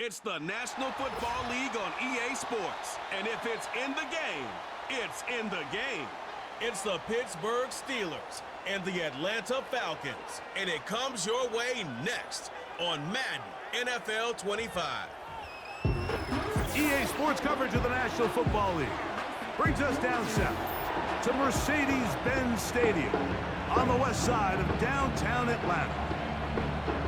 It's the National Football League on EA Sports. And if it's in the game, it's in the game. It's the Pittsburgh Steelers and the Atlanta Falcons. And it comes your way next on Madden NFL 25. EA Sports coverage of the National Football League brings us down south to Mercedes-Benz Stadium on the west side of downtown Atlanta.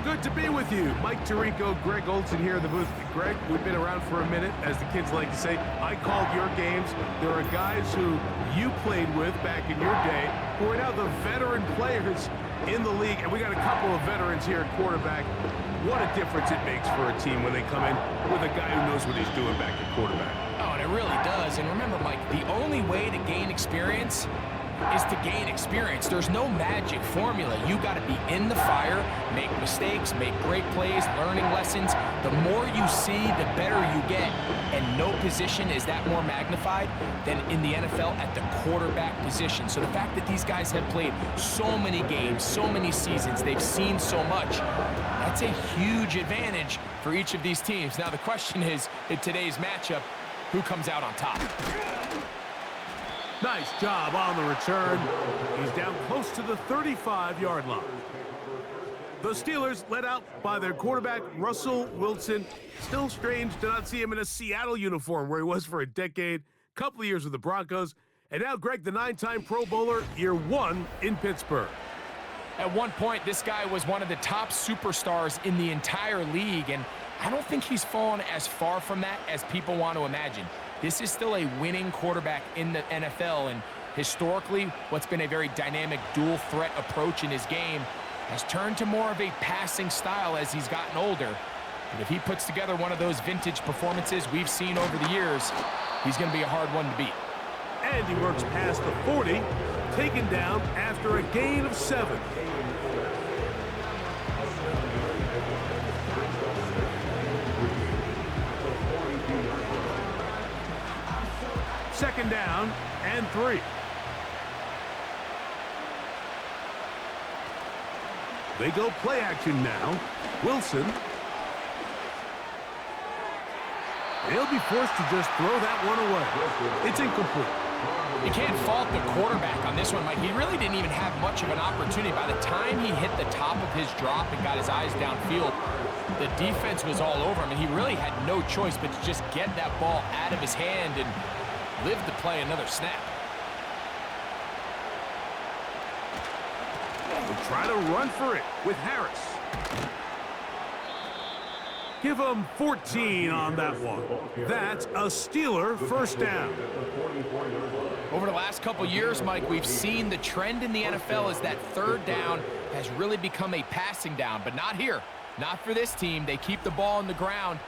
Good to be with you. Mike Tirico, Greg Olson here in the booth. Greg, we've been around for a minute, as the kids like to say. I called your games. There are guys who you played with back in your day who are now the veteran players in the league, and we got a couple of veterans here at quarterback. What a difference it makes for a team when they come in with a guy who knows what he's doing back at quarterback. Oh, and it really does. And remember, Mike, the only way to gain experience is to gain experience. There's no magic formula. You got to be in the fire, make mistakes, make great plays, learning lessons. The more you see, the better you get. And no position is that more magnified than in the NFL at the quarterback position. So the fact that these guys have played so many games, so many seasons, they've seen so much, that's a huge advantage for each of these teams. Now the question is, in today's matchup, who comes out on top? Nice job on the return. He's down close to the 35-yard line. The Steelers led out by their quarterback, Russell Wilson. Still strange to not see him in a Seattle uniform where he was for a decade, couple of years with the Broncos. And now Greg, the 9-time Pro Bowler, year one in Pittsburgh. At one point, this guy was one of the top superstars in the entire league, and I don't think he's fallen as far from that as people want to imagine. This is still a winning quarterback in the NFL, and historically, what's been a very dynamic dual-threat approach in his game has turned to more of a passing style as he's gotten older. And if he puts together one of those vintage performances we've seen over the years, he's going to be a hard one to beat. And he works past the 40, taken down after a gain of 7. Second down and 3. They go play action now. Wilson. He'll be forced to just throw that one away. It's incomplete. You can't fault the quarterback on this one, Mike. He really didn't even have much of an opportunity. By the time he hit the top of his drop and got his eyes downfield, the defense was all over him, and he really had no choice but to just get that ball out of his hand and live to play another snap. We'll try to run for it with Harris. Give him 14 on that one. That's a Steeler first down. Over the last couple years, Mike, we've seen the trend in the NFL is that third down has really become a passing down, but not here. Not for this team. They keep the ball on the ground.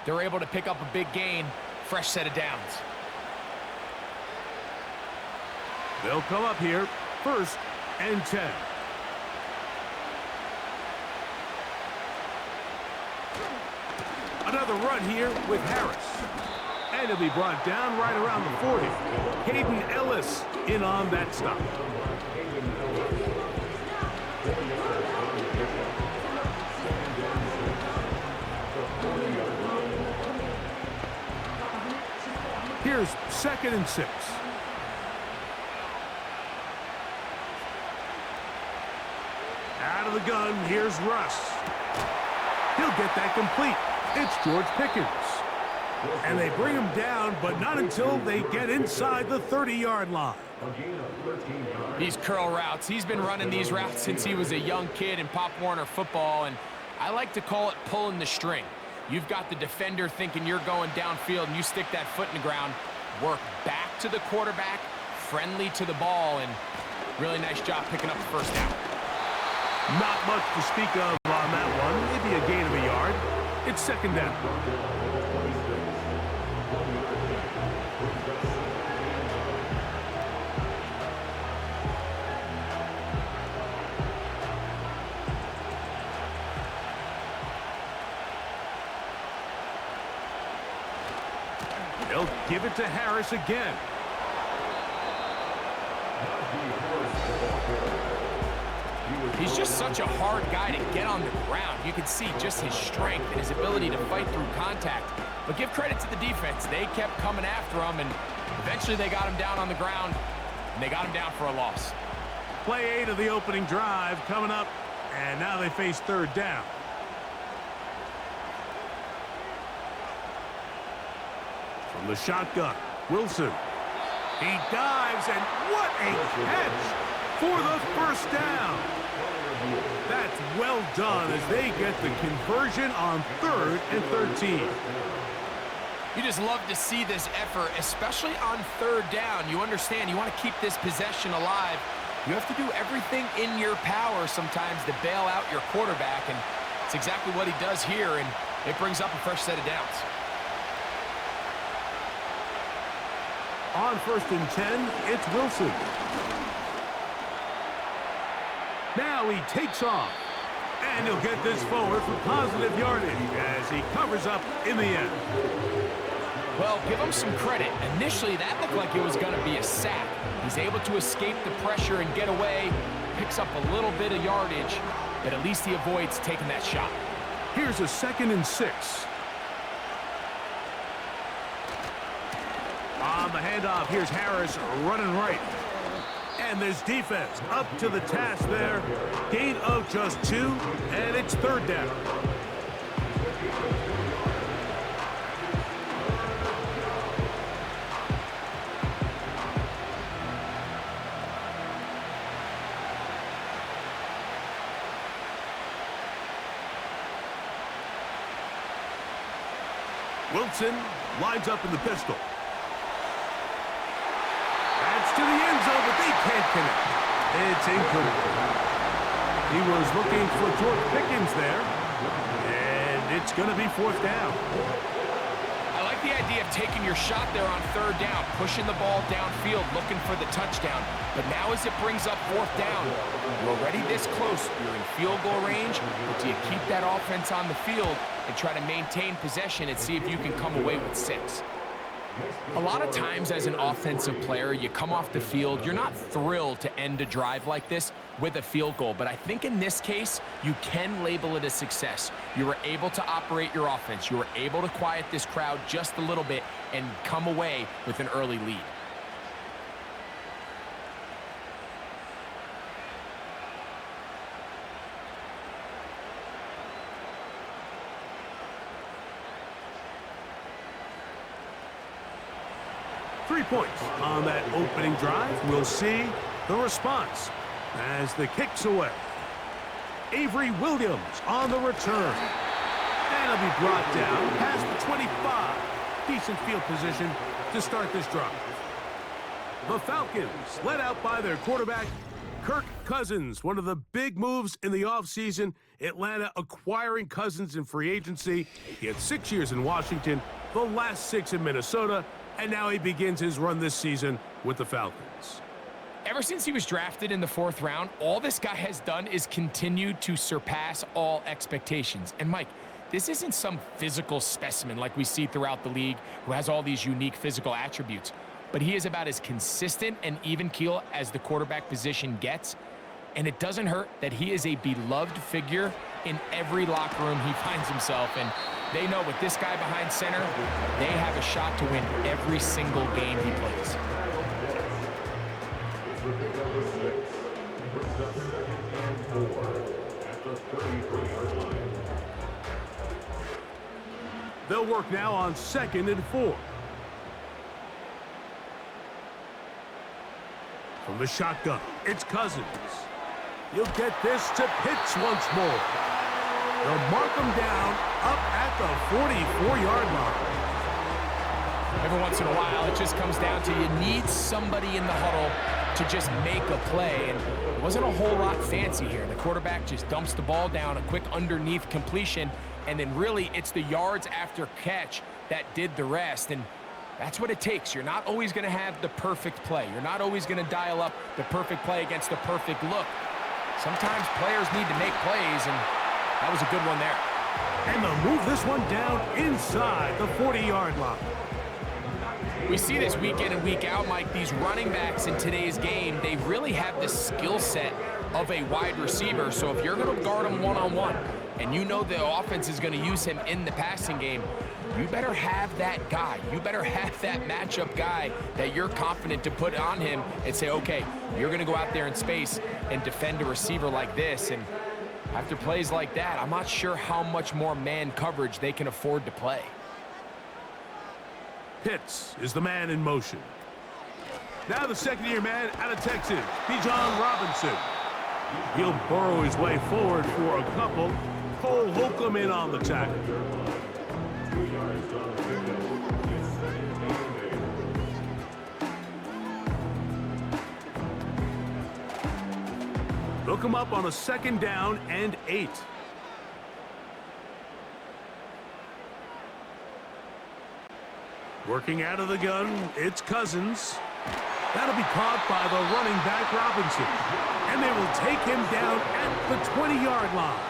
They're able to pick up a big gain. Fresh set of downs. They'll come up here, 1st and 10. Another run here with Harris. And he'll be brought down right around the 40. Hayden Ellis in on that stop. Here's 2nd and 6. Out of the gun, here's Russ. He'll get that complete. It's George Pickens. And they bring him down, but not until they get inside the 30-yard line. These curl routes, he's been running these routes since he was a young kid in Pop Warner football, and I like to call it pulling the string. You've got the defender thinking you're going downfield, and you stick that foot in the ground, work back to the quarterback, friendly to the ball, and really nice job picking up the first down. Not much to speak of on that one. Maybe a gain of a yard. It's 2nd down. They'll give it to Harris again. He's just such a hard guy to get on the ground. You can see just his strength and his ability to fight through contact. But give credit to the defense. They kept coming after him, and eventually they got him down on the ground, and they got him down for a loss. Play 8 of the opening drive coming up, and now they face third down. From the shotgun, Wilson. He dives, and what a catch for the first down. That's well done as they get the conversion on 3rd and 13. You just love to see this effort, especially on 3rd down. You understand, you want to keep this possession alive. You have to do everything in your power sometimes to bail out your quarterback, and it's exactly what he does here, and it brings up a fresh set of downs. On 1st and 10, it's Wilson. Now he takes off, and he'll get this forward for positive yardage as he covers up in the end. Well, give him some credit. Initially, that looked like it was going to be a sack. He's able to escape the pressure and get away, picks up a little bit of yardage, but at least he avoids taking that shot. Here's a 2nd and 6. On the handoff, here's Harris running right. And this defense up to the task there. Gain of just 2, and it's 3rd down. Wilson lines up in the pistol. That's to the end zone, but they can't connect. It's incomplete. He was looking for George Pickens there, and it's going to be 4th down. I like the idea of taking your shot there on 3rd down, pushing the ball downfield, looking for the touchdown. But now as it brings up 4th down, you're already this close. You're in field goal range, but do you keep that offense on the field and try to maintain possession and see if you can come away with 6? A lot of times as an offensive player, you come off the field, you're not thrilled to end a drive like this with a field goal, but I think in this case, you can label it a success. You were able to operate your offense. You were able to quiet this crowd just a little bit and come away with an early lead. Three points on that opening drive. We'll see the response as the kick's away. Avery Williams on the return. And he'll be brought down past the 25. Decent field position to start this drive. The Falcons led out by their quarterback, Kirk Cousins. One of the big moves in the offseason, Atlanta acquiring Cousins in free agency. He had 6 years in Washington, the last 6 in Minnesota, and now he begins his run this season with the Falcons. Ever since he was drafted in the 4th round, all this guy has done is continue to surpass all expectations. And Mike, this isn't some physical specimen like we see throughout the league who has all these unique physical attributes, but he is about as consistent and even keel as the quarterback position gets. And it doesn't hurt that he is a beloved figure in every locker room he finds himself in. They know with this guy behind center, they have a shot to win every single game he plays. They'll work now on 2nd and 4. From the shotgun, it's Cousins. You'll get this to Pitts once more. They'll mark him down up at the 44-yard line. Every once in a while, it just comes down to you need somebody in the huddle to just make a play, and it wasn't a whole lot fancy here. The quarterback just dumps the ball down, a quick underneath completion, and then really it's the yards after catch that did the rest, and that's what it takes. You're not always going to have the perfect play. You're not always going to dial up the perfect play against the perfect look. Sometimes players need to make plays, and that was a good one there. And they'll move this one down inside the 40-yard line. We see this week in and week out, Mike. These running backs in today's game, they really have the skill set of a wide receiver. So if you're going to guard him one-on-one and you know the offense is going to use him in the passing game, you better have that guy. You better have that matchup guy that you're confident to put on him and say, okay, you're going to go out there in space and defend a receiver like this. And after plays like that, I'm not sure how much more man coverage they can afford to play. Pitts is the man in motion. Now the second-year man out of Texas, Bijan Robinson. He'll burrow his way forward for a couple. Cole Holcomb in on the tackle. Look him up on a 2nd down and 8. Working out of the gun, it's Cousins. That'll be caught by the running back Robinson. And they will take him down at the 20-yard line.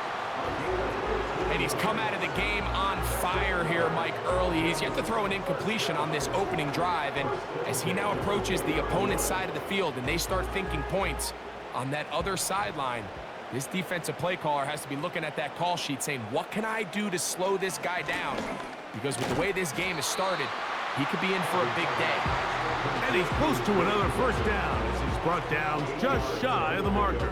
And he's come out of the game on fire here, Mike, early. He's yet to throw an incompletion on this opening drive. And as he now approaches the opponent's side of the field and they start thinking points on that other sideline, this defensive play caller has to be looking at that call sheet saying, what can I do to slow this guy down? Because with the way this game has started, he could be in for a big day. And he's close to another first down as he's brought down just shy of the marker.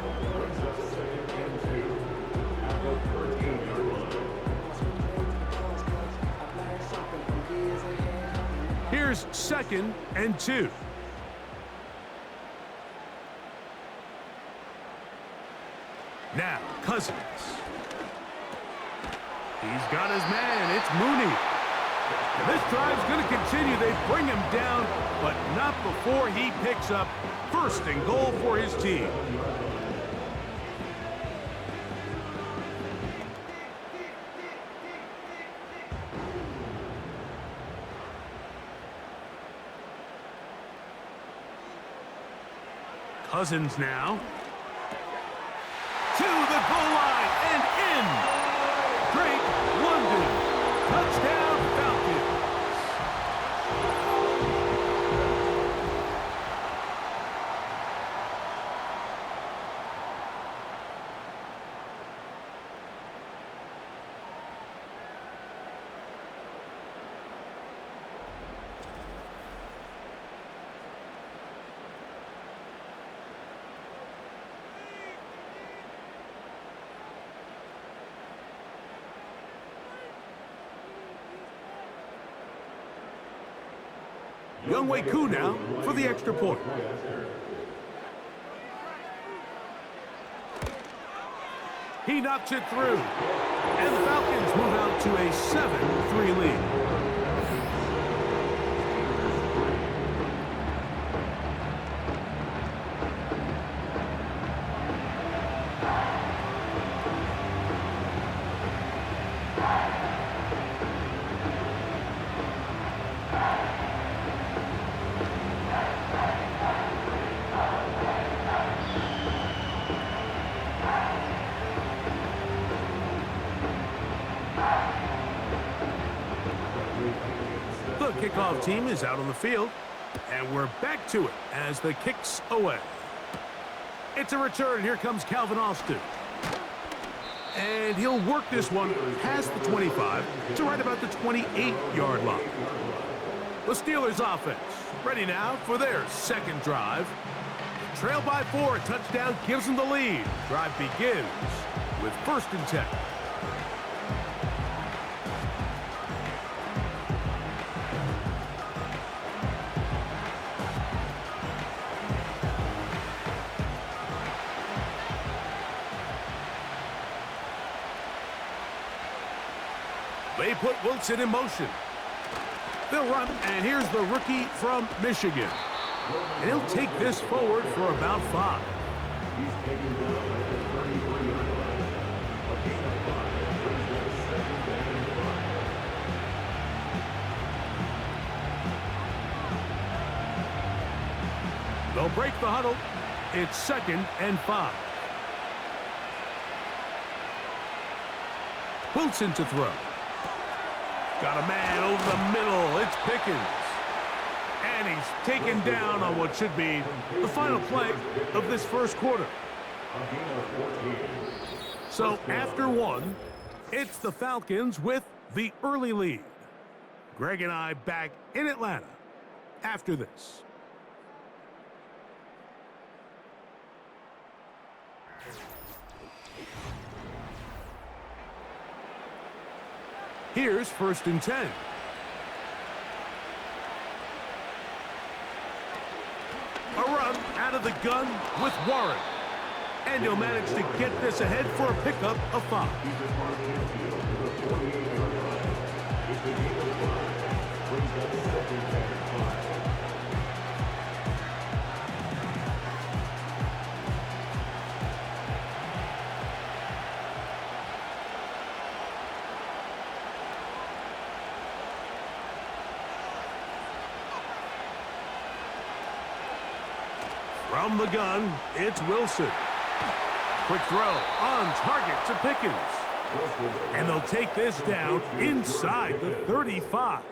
Here's 2nd and 2. Now, Cousins. He's got his man. It's Mooney. And this drive's going to continue. They bring him down, but not before he picks up 1st and goal for his team. Cousins now. To the goal line and in. Drake London. Touchdown Falcons. Younghoe Koo now for the extra point. He knocks it through. And the Falcons move out to a 7-3 lead. The kickoff team is out on the field, and we're back to it as the kick's away. It's a return. Here comes Calvin Austin. And he'll work this one past the 25 to right about the 28-yard line. The Steelers offense ready now for their 2nd drive. Trail by 4, a touchdown gives them the lead. Drive begins with 1st and 10. They put Wilson in motion. They'll run, and here's the rookie from Michigan. And he'll take this forward for about 5. They'll break the huddle. It's 2nd and 5. Wilson to throw. Got a man over the middle. It's Pickens. And he's taken down on what should be the final play of this 1st quarter. So after one, it's the Falcons with the early lead. Greg and I back in Atlanta after this. Here's 1st and 10. A run out of the gun with Warren. And he'll manage to get this ahead for a pickup of 5. From the gun, it's Wilson. Quick throw on target to Pickens. And they'll take this down inside the 35.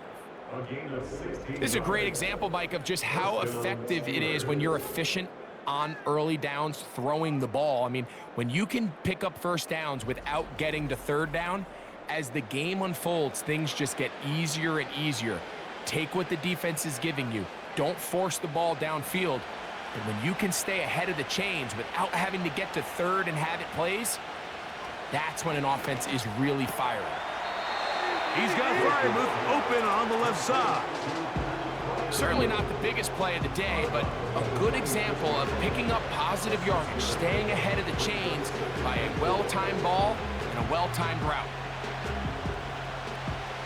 This is a great example, Mike, of just how effective it is when you're efficient on early downs throwing the ball. I mean, when you can pick up 1st downs without getting to 3rd down, as the game unfolds, things just get easier and easier. Take what the defense is giving you. Don't force the ball downfield. And when you can stay ahead of the chains without having to get to 3rd and have it plays, that's when an offense is really firing. He's got Frymouth open on the left side. Certainly not the biggest play of the day, but a good example of picking up positive yardage, staying ahead of the chains by a well-timed ball and a well-timed route.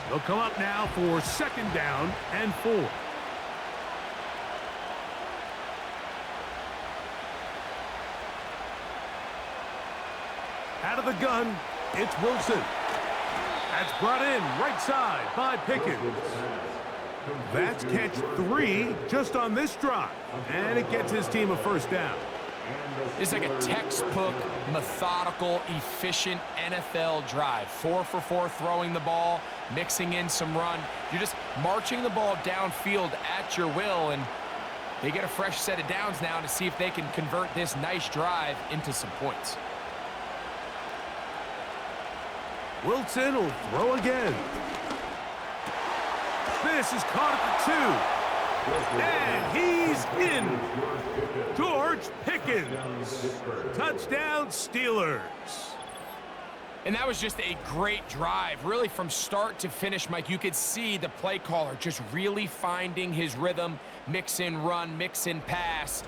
They'll come up now for 2nd down and 4. Out of the gun, it's Wilson. That's brought in right side by Pickens. That's catch 3 just on this drive. And it gets his team a 1st down. It's like a textbook, methodical, efficient NFL drive. 4 for 4 throwing the ball, mixing in some run. You're just marching the ball downfield at your will, and they get a fresh set of downs now to see if they can convert this nice drive into some points. Wilson will throw again. This is caught at the 2. And he's in. George Pickens. Touchdown, Steelers. And that was just a great drive. Really, from start to finish, Mike, you could see the play caller just really finding his rhythm. Mix in run, mix in pass.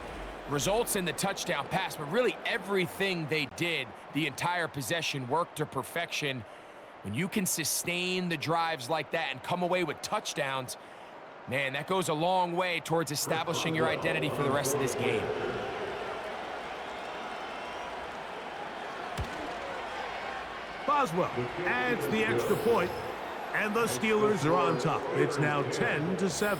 Results in the touchdown pass, but really everything they did, the entire possession, worked to perfection. When you can sustain the drives like that and come away with touchdowns, man, that goes a long way towards establishing your identity for the rest of this game. Boswell adds the extra point, and the Steelers are on top. It's now 10-7.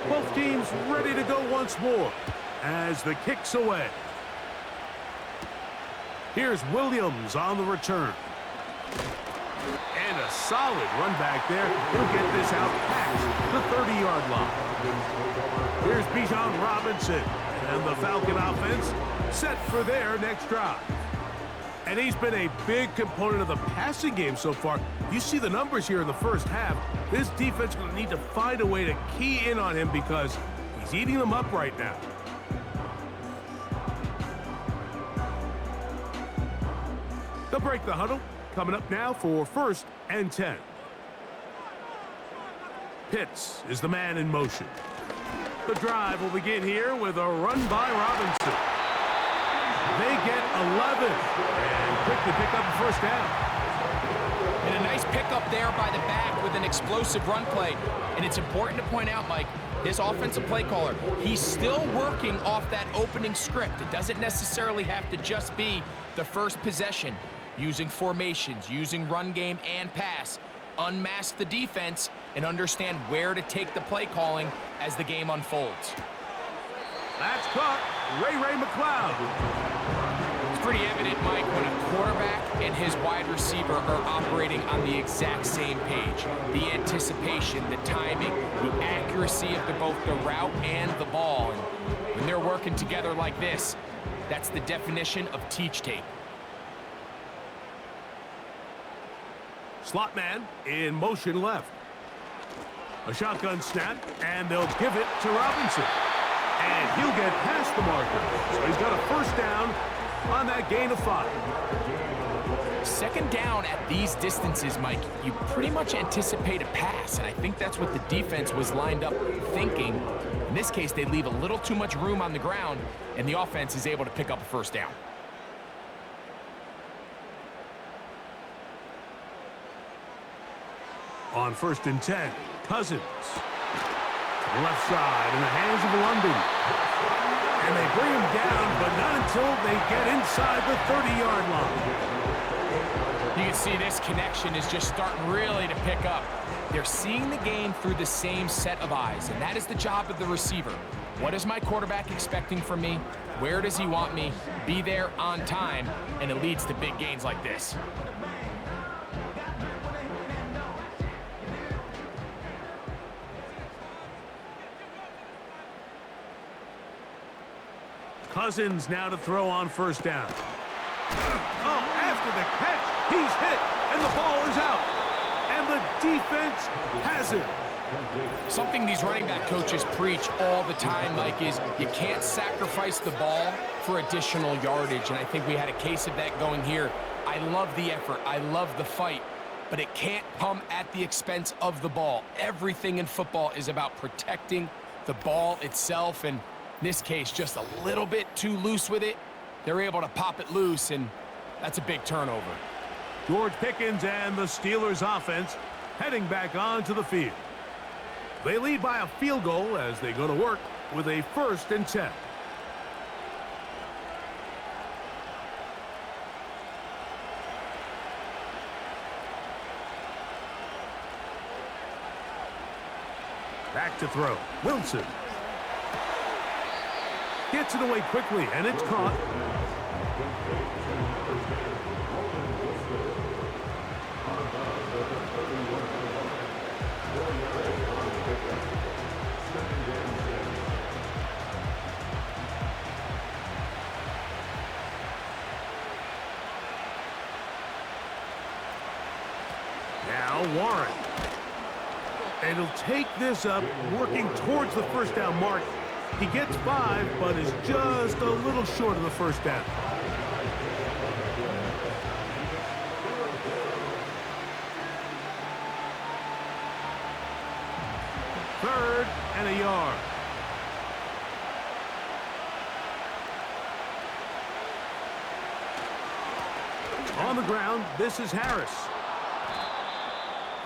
Both teams ready to go once more as the kick's away. Here's Williams on the return. And a solid run back there. He'll get this out past the 30-yard line. Here's Bijan Robinson, and the Falcon offense set for their next drive. And he's been a big component of the passing game so far. You see the numbers here in the first half. This defense is going to need to find a way to key in on him because he's eating them up right now. They'll break the huddle. Coming up now for 1st and 10. Pitts is the man in motion. The drive will begin here with a run by Robinson. They get 11 and quickly pick up a 1st down. And a nice pickup there by the back with an explosive run play. And it's important to point out, Mike, this offensive play caller, he's still working off that opening script. It doesn't necessarily have to just be the first possession. using formations, using run game and pass, unmask the defense, and understand where to take the play calling as the game unfolds. That's caught. Ray McCloud. It's pretty evident, Mike, when a quarterback and his wide receiver are operating on the exact same page. The anticipation, the timing, the accuracy of both the route and the ball. And when they're working together like this, that's the definition of teach tape. Slot man in motion left. A shotgun snap, and they'll give it to Robinson. And he'll get past the marker. So he's got a first down on that gain of 5. Second down at these distances, Mike, you pretty much anticipate a pass, and I think that's what the defense was lined up thinking. In this case, they leave a little too much room on the ground, and the offense is able to pick up a first down. On 1st and 10, Cousins. Left side in the hands of London. And they bring him down, but not until they get inside the 30-yard line. You can see this connection is just starting really to pick up. They're seeing the game through the same set of eyes, and that is the job of the receiver. What is my quarterback expecting from me? Where does he want me? Be there on time, and it leads to big gains like this. Cousins now to throw on 1st down. Oh, after the catch, he's hit, and the ball is out. And the defense has it. Something these running back coaches preach all the time, Mike, is you can't sacrifice the ball for additional yardage, and I think we had a case of that going here. I love the effort. I love the fight, but it can't come at the expense of the ball. Everything in football is about protecting the ball itself, and in this case, just a little bit too loose with it. They're able to pop it loose, and that's a big turnover. George Pickens and the Steelers offense heading back onto the field. They lead by a field goal as they go to work with a 1st and 10. Back to throw. Wilson. Gets it away quickly, and it's caught. Now Warren. And he'll take this up, working towards the 1st down mark. He gets 5, but is just a little short of the 1st down. Third and a yard. On the ground, this is Harris.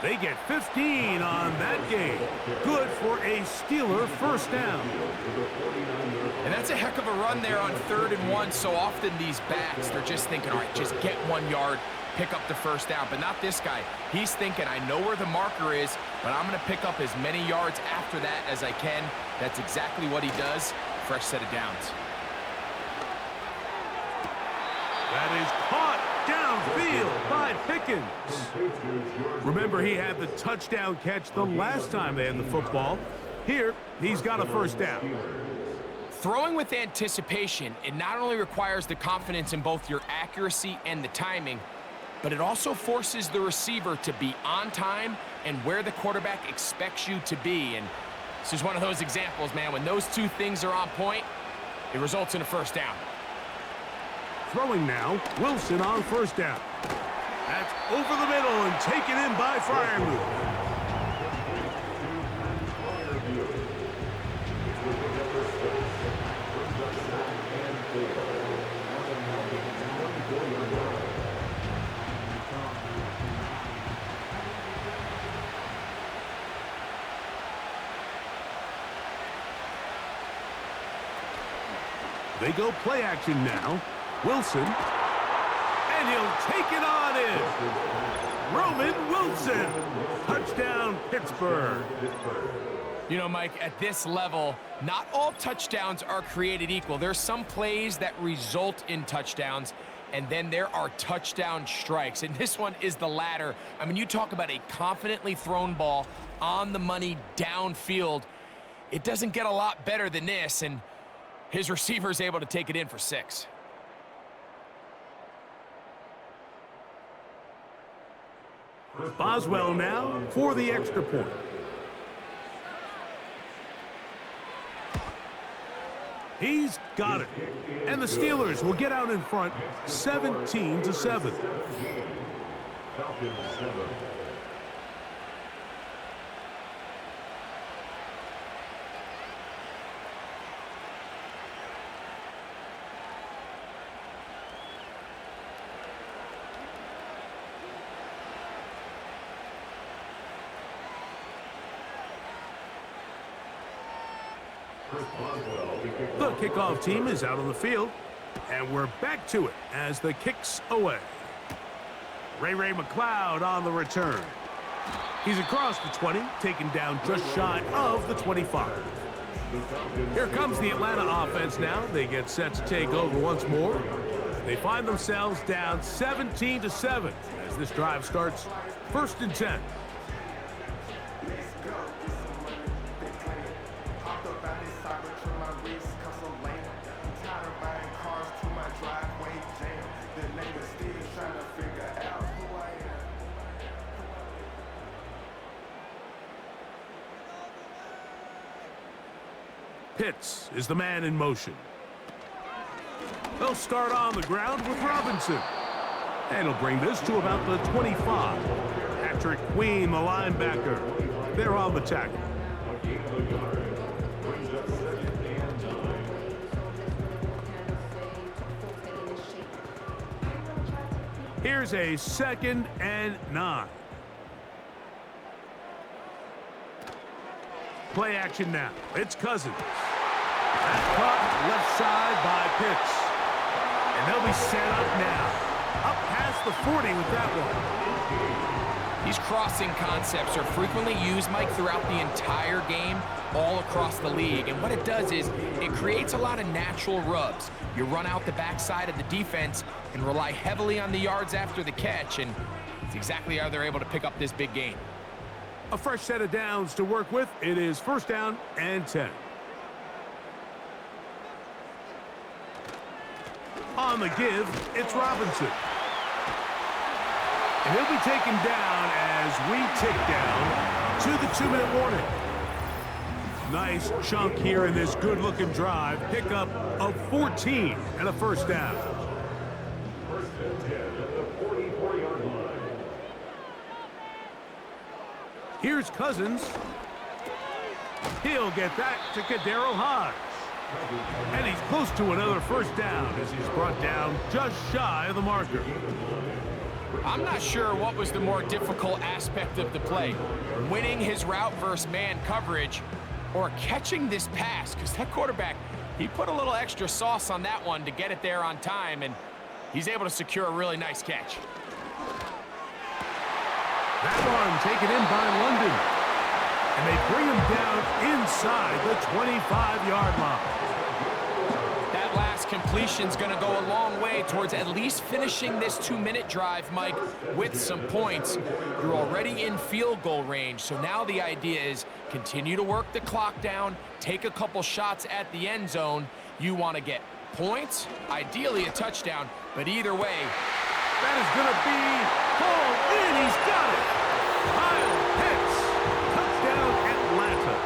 They get 15 on that game. Good for a Steeler 1st down. And that's a heck of a run there on 3rd and 1. So often these backs, they're just thinking, all right, just get 1 yard, pick up the 1st down. But not this guy. He's thinking, I know where the marker is, but I'm going to pick up as many yards after that as I can. That's exactly what he does. Fresh set of downs. That is caught downfield by Pickens. Remember, he had the touchdown catch the last time they had the football. Here, he's got a 1st down. Throwing with anticipation, it not only requires the confidence in both your accuracy and the timing, but it also forces the receiver to be on time and where the quarterback expects you to be. And this is one of those examples, man. When those two things are on point, it results in a 1st down. Throwing now, Wilson on 1st down. That's over the middle and taken in by Freiermuth. They go play action now. Wilson. And And he'll take it on in. Roman Wilson. Touchdown, Pittsburgh. You know, Mike, at this level, not all touchdowns are created equal. There's some plays that result in touchdowns, and then there are touchdown strikes, and this one is the latter. I mean, you talk about a confidently thrown ball on the money downfield. It doesn't get a lot better than this, and his receiver is able to take it in for 6. Boswell now for the extra point. He's got it. And the Steelers will get out in front 17-7. The kickoff team is out on the field, and we're back to it as the kick's away. Ray McLeod on the return. He's across the 20, taken down just shy of the 25. Here comes the Atlanta offense now. They get set to take over once more. They find themselves down 17-7 as this drive starts 1st and 10. Pitts is the man in motion. They'll start on the ground with Robinson. And he'll bring this to about the 25. Patrick Queen, the linebacker. They're on the tackle. Here's a 2nd and 9. Play action now. It's Cousins. That's caught left side by Pitts. And they'll be set up now. Up past the 40 with that one. These crossing concepts are frequently used, Mike, throughout the entire game, all across the league. And what it does is it creates a lot of natural rubs. You run out the backside of the defense and rely heavily on the yards after the catch, and it's exactly how they're able to pick up this big gain. A fresh set of downs to work with. It is 1st down and 10. On the give, it's Robinson. And he'll be taken down as we tick down to the 2-minute warning. Nice chunk here in this good-looking drive. Pickup of 14 and a 1st down. Here's Cousins. He'll get that to Kadero Hodge. And he's close to another 1st down as he's brought down just shy of the marker. I'm not sure what was the more difficult aspect of the play, winning his route versus man coverage or catching this pass, because that quarterback, he put a little extra sauce on that one to get it there on time, and he's able to secure a really nice catch. That one taken in by London. And they bring him down inside the 25-yard line. That last completion's going to go a long way towards at least finishing this 2-minute drive, Mike, with some points. You're already in field goal range, so now the idea is continue to work the clock down, take a couple shots at the end zone. You want to get points, ideally a touchdown, but either way, that is going to be pulled in. He's got it. Kyle Pitts. Touchdown, Atlanta.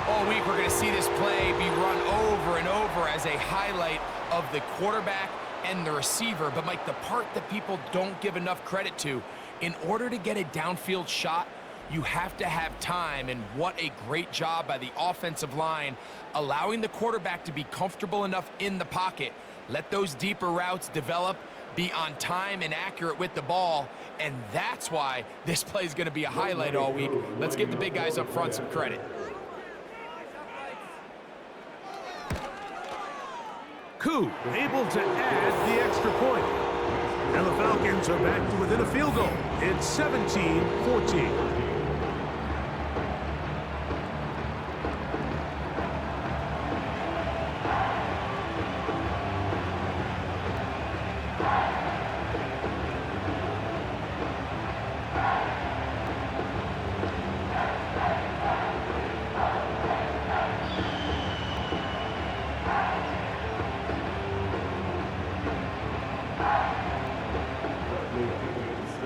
All week we're going to see this play be run over and over as a highlight of the quarterback and the receiver. But, Mike, the part that people don't give enough credit to, in order to get a downfield shot, you have to have time, and what a great job by the offensive line, allowing the quarterback to be comfortable enough in the pocket. Let those deeper routes develop, be on time and accurate with the ball, and that's why this play is going to be a highlight all week. Let's give the big guys up front some credit. Koo able to add the extra point. And the Falcons are back to within a field goal. It's 17-14.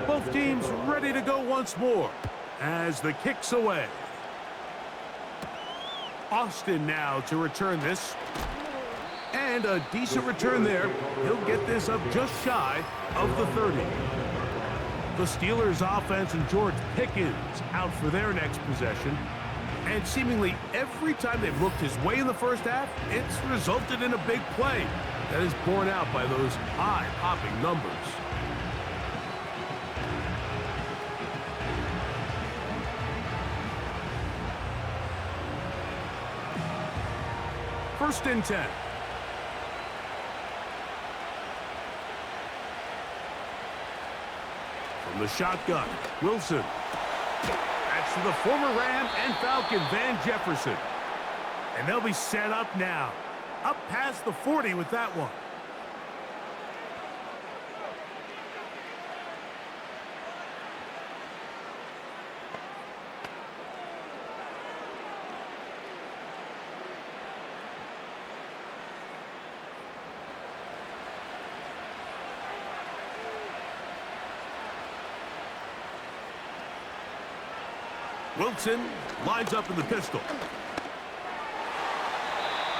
Both teams ready to go once more as the kick's away. Austin now to return this. And a decent return there. He'll get this up just shy of the 30. The Steelers offense and George Pickens out for their next possession. And seemingly every time they've looked his way in the first half, it's resulted in a big play that is borne out by those eye-popping numbers. First and 10. From the shotgun, Wilson. That's to the former Ram and Falcon, Van Jefferson. And they'll be set up now. Up past the 40 with that one. Wilson lines up in the pistol.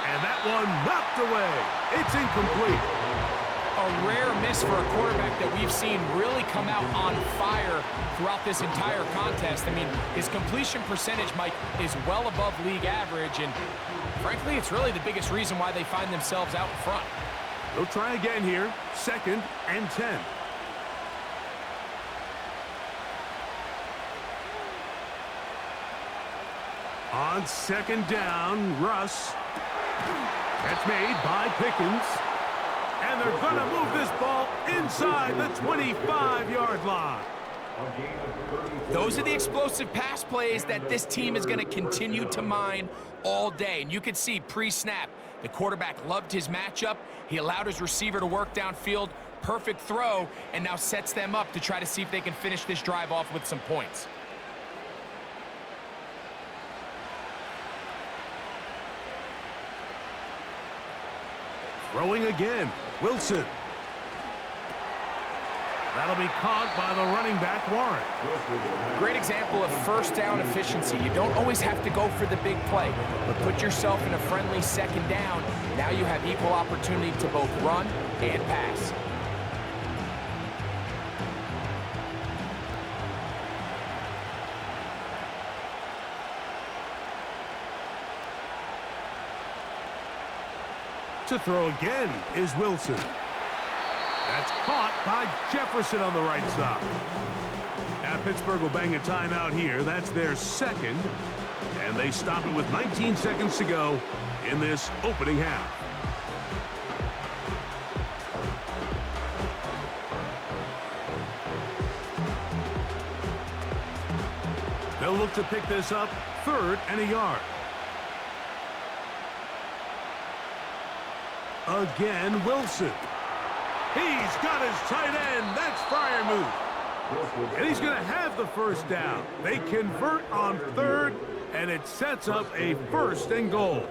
And that one knocked away. It's incomplete. A rare miss for a quarterback that we've seen really come out on fire throughout this entire contest. I mean, his completion percentage, Mike, is well above league average, and frankly, it's really the biggest reason why they find themselves out in front. They'll try again here. Second and 10. On second down, Russ. That's made by Pickens. And they're going to move this ball inside the 25-yard line. Those are the explosive pass plays that this team is going to continue to mine all day. And you can see pre-snap, the quarterback loved his matchup. He allowed his receiver to work downfield. Perfect throw, and now sets them up to try to see if they can finish this drive off with some points. Throwing again, Wilson. That'll be caught by the running back, Warren. Great example of first down efficiency. You don't always have to go for the big play, but put yourself in a friendly second down. Now you have equal opportunity to both run and pass. To throw again is Wilson. That's caught by Jefferson on the right side. Now Pittsburgh will bang a timeout here. That's their second. And they stop it with 19 seconds to go in this opening half. They'll look to pick this up, third and a yard. Again, Wilson. He's got his tight end. That's Freiermuth. And he's going to have the first down. They convert on third, and it sets up a first and goal.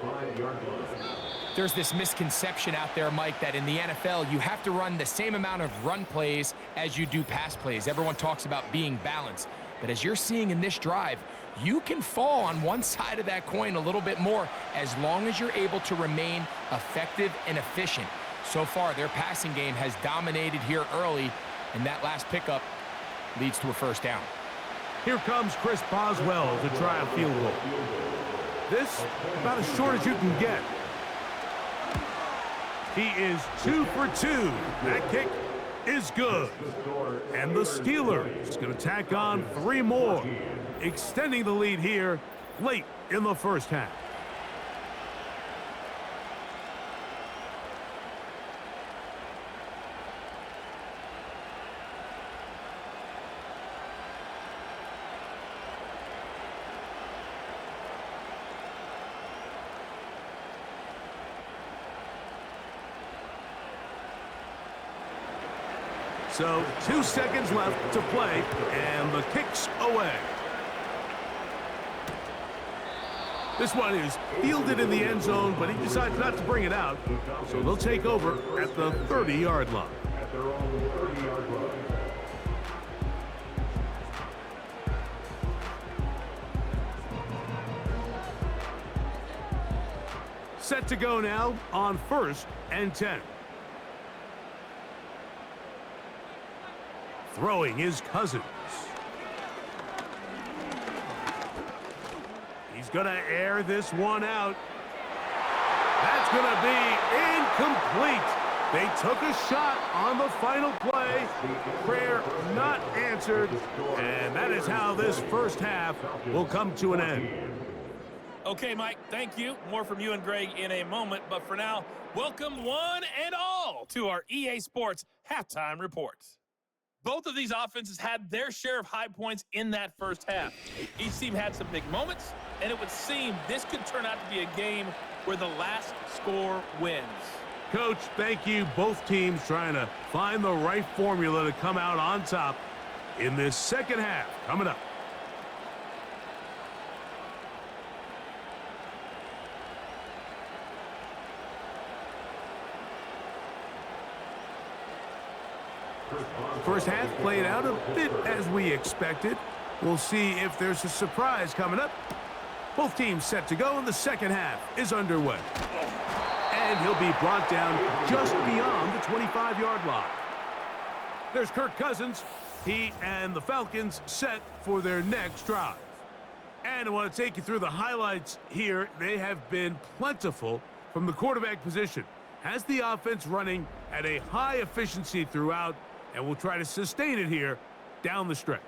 There's this misconception out there, Mike, that in the NFL, you have to run the same amount of run plays as you do pass plays. Everyone talks about being balanced. But as you're seeing in this drive, you can fall on one side of that coin a little bit more as long as you're able to remain effective and efficient. So far, their passing game has dominated here early, and that last pickup leads to a first down. Here comes Chris Boswell to try a field goal. This about as short as you can get. He is 2 for 2. That kick is good. And the Steelers going to tack on 3 more, extending the lead here late in the first half. So 2 seconds left to play, and the kick's away. This one is fielded in the end zone, but he decides not to bring it out. So they'll take over at the 30-yard line. Set to go now on 1st and 10. Throwing is Cousins. He's going to air this one out. That's going to be incomplete. They took a shot on the final play. Prayer not answered. And that is how this first half will come to an end. Okay, Mike, thank you. More from you and Greg in a moment. But for now, welcome one and all to our EA Sports Halftime Reports. Both of these offenses had their share of high points in that first half. Each team had some big moments, and it would seem this could turn out to be a game where the last score wins. Coach, thank you. Both teams trying to find the right formula to come out on top in this second half. Coming up. First half played out a bit as we expected. We'll see if there's a surprise coming up. Both teams set to go, and the second half is underway. And he'll be brought down just beyond the 25-yard line. There's Kirk Cousins. He and the Falcons set for their next drive. And I want to take you through the highlights here. They have been plentiful from the quarterback position. Has the offense running at a high efficiency throughout, and we'll try to sustain it here down the stretch.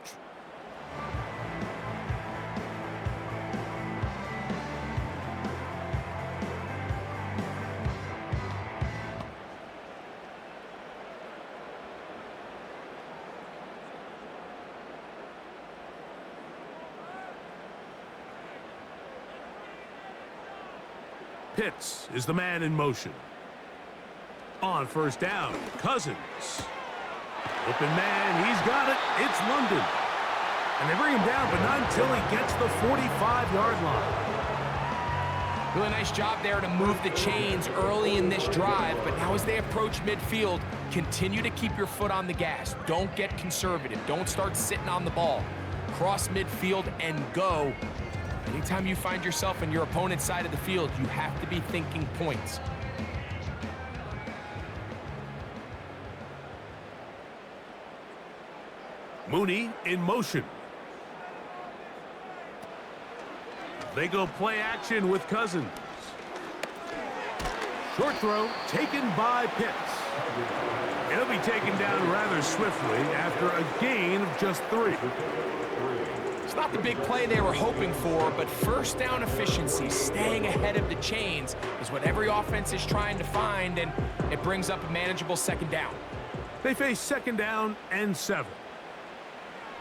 Pitts is the man in motion. On first down, Cousins. Open man, he's got it. It's London. And they bring him down, but not until he gets the 45-yard line. Really nice job there to move the chains early in this drive, but now as they approach midfield, continue to keep your foot on the gas. Don't get conservative. Don't start sitting on the ball. Cross midfield and go. Anytime you find yourself in your opponent's side of the field, you have to be thinking points. Mooney in motion. They go play action with Cousins. Short throw taken by Pitts. It'll be taken down rather swiftly after a gain of just 3. It's not the big play they were hoping for, but first down efficiency, staying ahead of the chains, is what every offense is trying to find, and it brings up a manageable second down. They face second down and 7.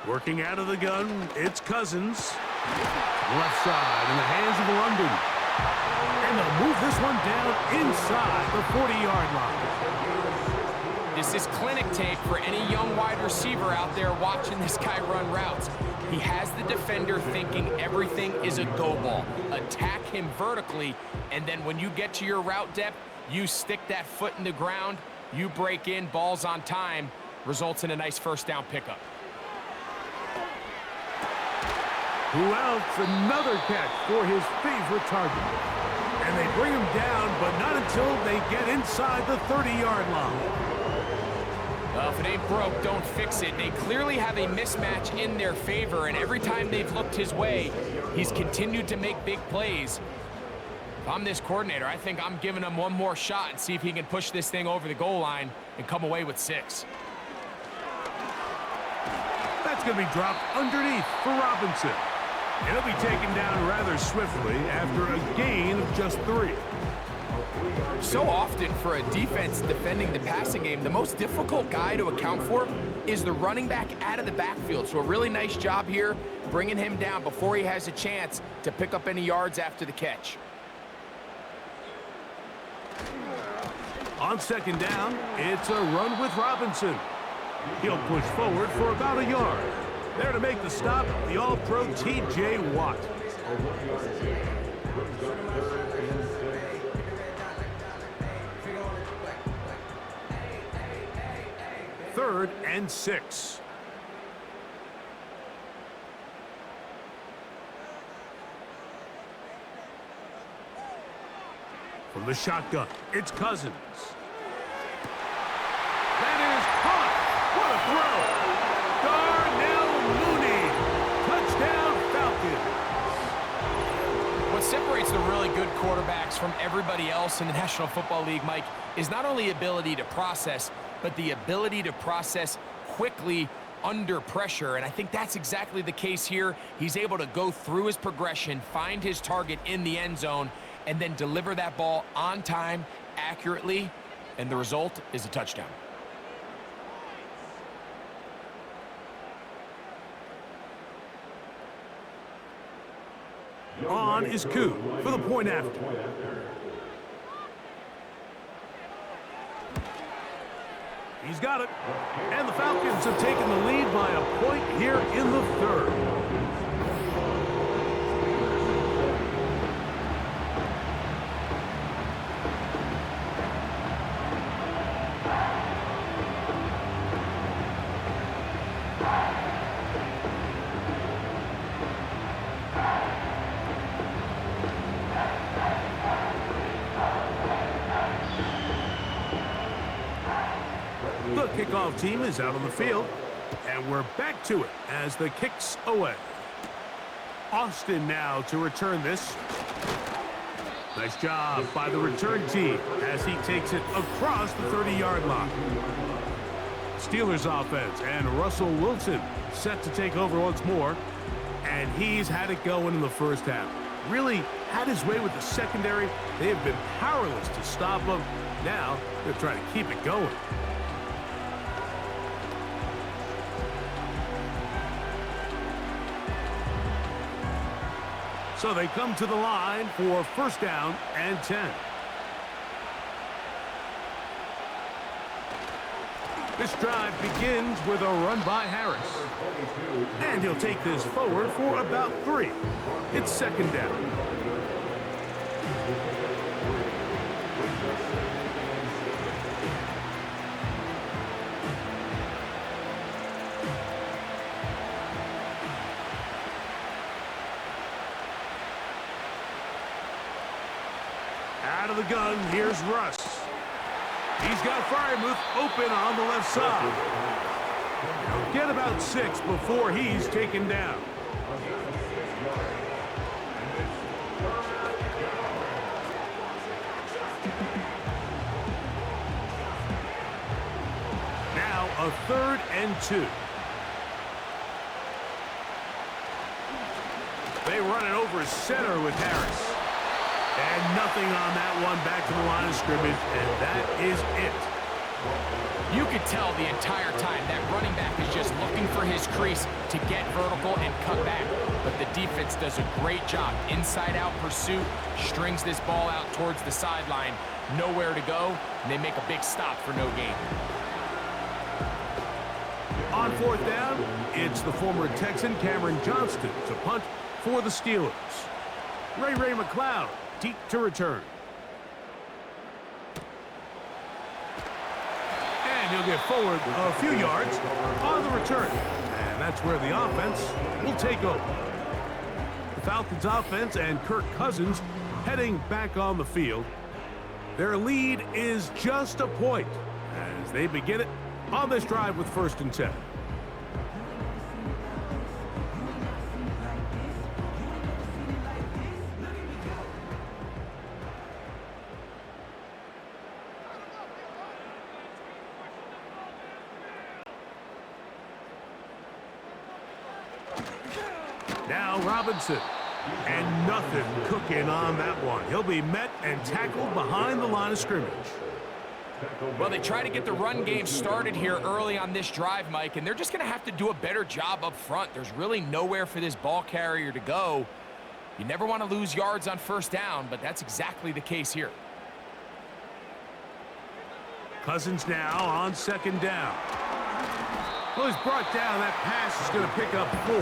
Working out of the gun, it's Cousins. Left side in the hands of London. And they'll move this one down inside the 40-yard line. This is clinic tape for any young wide receiver out there watching this guy run routes. He has the defender thinking everything is a go ball. Attack him vertically, and then when you get to your route depth, you stick that foot in the ground, you break in, balls on time, results in a nice first down pickup. Who else? Another catch for his favorite target. And they bring him down, but not until they get inside the 30-yard line. Well, if it ain't broke, don't fix it. They clearly have a mismatch in their favor, and every time they've looked his way, he's continued to make big plays. If I'm this coordinator, I think I'm giving him one more shot and see if he can push this thing over the goal line and come away with 6. That's going to be dropped underneath for Robinson. It'll be taken down rather swiftly after a gain of just 3. So often for a defense defending the passing game, the most difficult guy to account for is the running back out of the backfield. So a really nice job here bringing him down before he has a chance to pick up any yards after the catch. On second down, it's a run with Robinson. He'll push forward for about a yard. There to make the stop, the All-Pro T.J. Watt. Third and 6. From the shotgun, it's Cousins. That is caught. What a throw. Darnell Mooney. Touchdown, Falcons. What separates the really good quarterbacks from everybody else in the National Football League, Mike, is not only ability to process, but the ability to process quickly under pressure. And I think that's exactly the case here. He's able to go through his progression, find his target in the end zone, and then deliver that ball on time, accurately, and the result is a touchdown. On is Koo for the point after. He's got it. And the Falcons have taken the lead by a point here in the third. The kickoff team is out on the field, and we're back to it as the kick's away. Austin now to return this. Nice job by the return team as he takes it across the 30-yard line. Steelers offense and Russell Wilson set to take over once more, and he's had it going in the first half. Really had his way with the secondary. They have been powerless to stop him. Now they're trying to keep it going. So they come to the line for first down and 10. This drive begins with a run by Harris. And he'll take this forward for about 3. It's second down. Out of the gun, here's Russ. He's got Freiermuth open on the left side. He'll get about 6 before he's taken down. Now a 3rd and 2. They run it over center with Harris. And nothing on that one, back to the line of scrimmage, and that is it. You could tell the entire time that running back is just looking for his crease to get vertical and cut back. But the defense does a great job. Inside-out pursuit, strings this ball out towards the sideline. Nowhere to go, and they make a big stop for no gain. On 4th down, it's the former Texan Cameron Johnston to punt for the Steelers. Ray McLeod deep to return. And he'll get forward a few yards on the return. And that's where the offense will take over. The Falcons offense and Kirk Cousins heading back on the field. Their lead is just a point as they begin it on this drive with 1st and 10. Now Robinson, and nothing cooking on that one. He'll be met and tackled behind the line of scrimmage. Well, they try to get the run game started here early on this drive, Mike, and they're just going to have to do a better job up front. There's really nowhere for this ball carrier to go. You never want to lose yards on 1st down, but that's exactly the case here. Cousins now on 2nd down. Well, he's brought down. That pass is going to pick up 4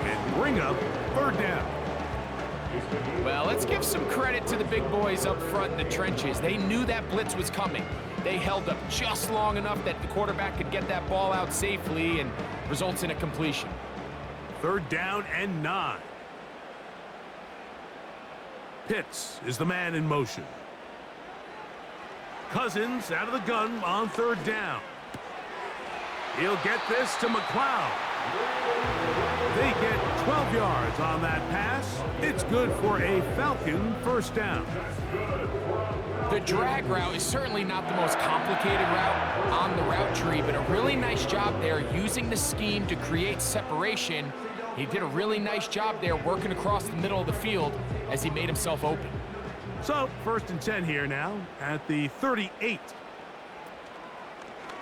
and bring up 3rd down. Well, let's give some credit to the big boys up front in the trenches. They knew that blitz was coming. They held up just long enough that the quarterback could get that ball out safely and results in a completion. 3rd down and 9. Pitts is the man in motion. Cousins out of the gun on 3rd down. He'll get this to McLeod. They get 12 yards on that pass. It's good for a Falcon 1st down. The drag route is certainly not the most complicated route on the route tree, but a really nice job there using the scheme to create separation. He did a really nice job there working across the middle of the field as he made himself open. So, 1st and 10 here now at the 38.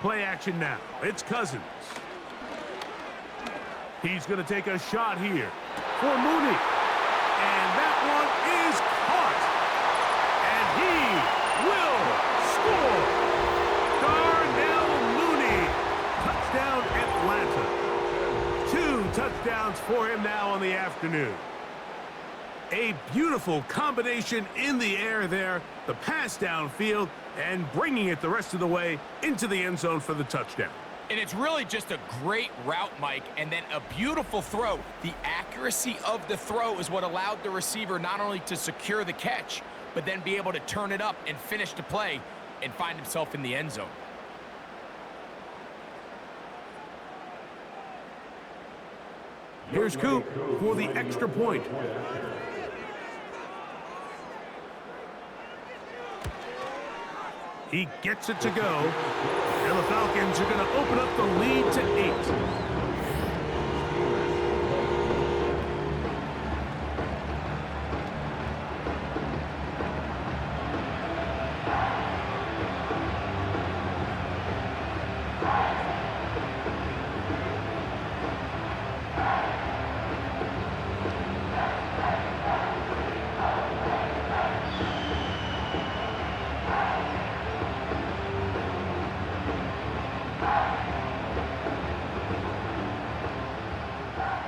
Play action now. It's Cousins. He's going to take a shot here for Mooney. And that one is caught. And he will score. Darnell Mooney. Touchdown, Atlanta. 2 touchdowns for him now on the afternoon. A beautiful combination in the air there. The pass downfield and bringing it the rest of the way into the end zone for the touchdown. And it's really just a great route, Mike, and then a beautiful throw. The accuracy of the throw is what allowed the receiver not only to secure the catch, but then be able to turn it up and finish the play and find himself in the end zone. Here's Coop for the extra point. He gets it to go. And the Falcons are going to open up the lead to 8.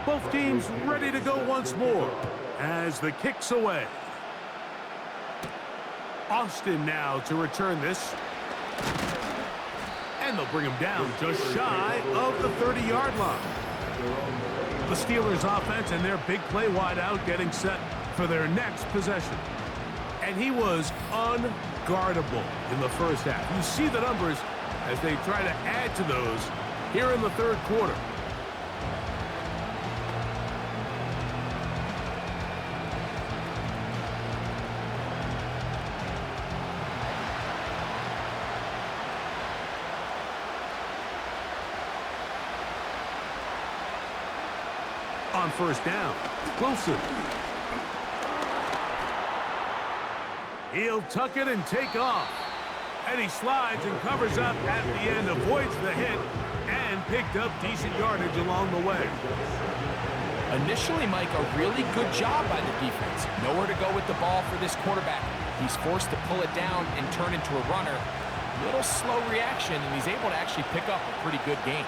Both teams ready to go once more as the kick's away. Austin now to return this. And they'll bring him down just shy of the 30-yard line. The Steelers offense and their big play wideout getting set for their next possession. And he was unguardable in the first half. You see the numbers as they try to add to those here in the 3rd quarter. On 1st down, Wilson. He'll tuck it and take off. And he slides and covers up at the end, avoids the hit, and picked up decent yardage along the way. Initially, Mike, a really good job by the defense. Nowhere to go with the ball for this quarterback. He's forced to pull it down and turn into a runner. Little slow reaction, and he's able to actually pick up a pretty good game.